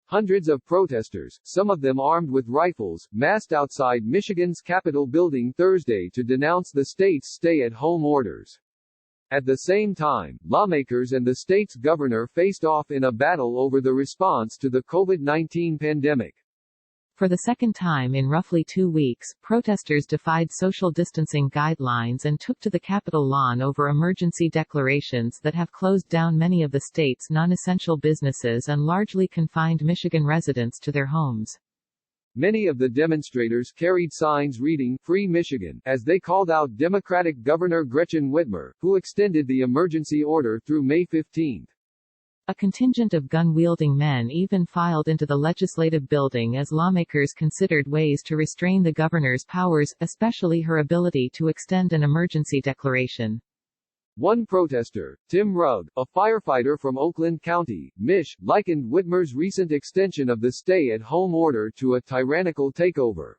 Hundreds of protesters, some of them armed with rifles, massed outside Michigan's Capitol building Thursday to denounce the state's stay-at-home orders. At the same time, lawmakers and the state's governor faced off in a battle over the response to the COVID-19 pandemic. For the second time in roughly 2 weeks, protesters defied social distancing guidelines and took to the Capitol lawn over emergency declarations that have closed down many of the state's non-essential businesses and largely confined Michigan residents to their homes. Many of the demonstrators carried signs reading, "Free Michigan," as they called out Democratic Governor Gretchen Whitmer, who extended the emergency order through May 15. A contingent of gun-wielding men even filed into the legislative building as lawmakers considered ways to restrain the governor's powers, especially her ability to extend an emergency declaration. One protester, Tim Rugg, a firefighter from Oakland County, Mich., likened Whitmer's recent extension of the stay-at-home order to a tyrannical takeover.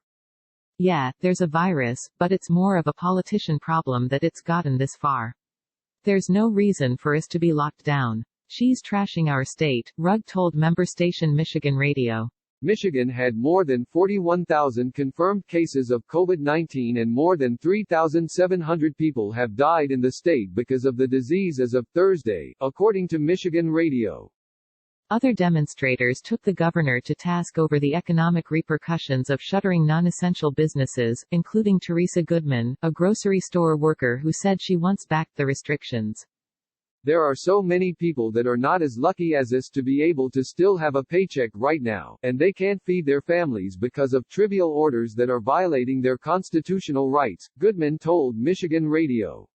"Yeah, there's a virus, but it's more of a politician problem that it's gotten this far. There's no reason for us to be locked down. She's trashing our state," Rugg told member station Michigan Radio. Michigan had more than 41,000 confirmed cases of COVID-19 and more than 3,700 people have died in the state because of the disease as of Thursday, according to Michigan Radio. Other demonstrators took the governor to task over the economic repercussions of shuttering non-essential businesses, including Teresa Goodman, a grocery store worker who said she once backed the restrictions. "There are so many people that are not as lucky as us to be able to still have a paycheck right now, and they can't feed their families because of trivial orders that are violating their constitutional rights," Goodman told Michigan Radio.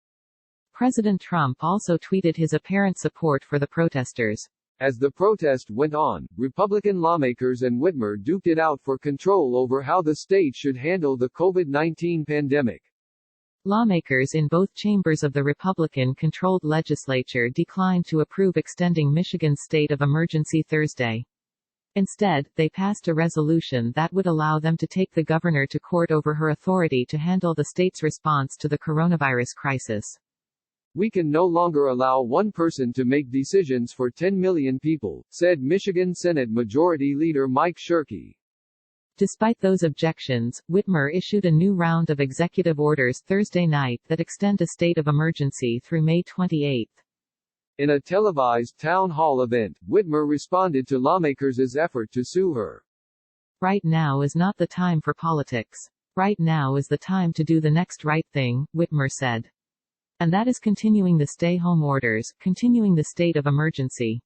President Trump also tweeted his apparent support for the protesters. As the protest went on, Republican lawmakers and Whitmer duked it out for control over how the state should handle the COVID-19 pandemic. Lawmakers in both chambers of the Republican-controlled legislature declined to approve extending Michigan's state of emergency Thursday. Instead, they passed a resolution that would allow them to take the governor to court over her authority to handle the state's response to the coronavirus crisis. "We can no longer allow one person to make decisions for 10 million people," said Michigan Senate Majority Leader Mike Shirkey. Despite those objections, Whitmer issued a new round of executive orders Thursday night that extend a state of emergency through May 28. In a televised town hall event, Whitmer responded to lawmakers' effort to sue her. "Right now is not the time for politics. Right now is the time to do the next right thing," Whitmer said. "And that is continuing the stay-home orders, continuing the state of emergency."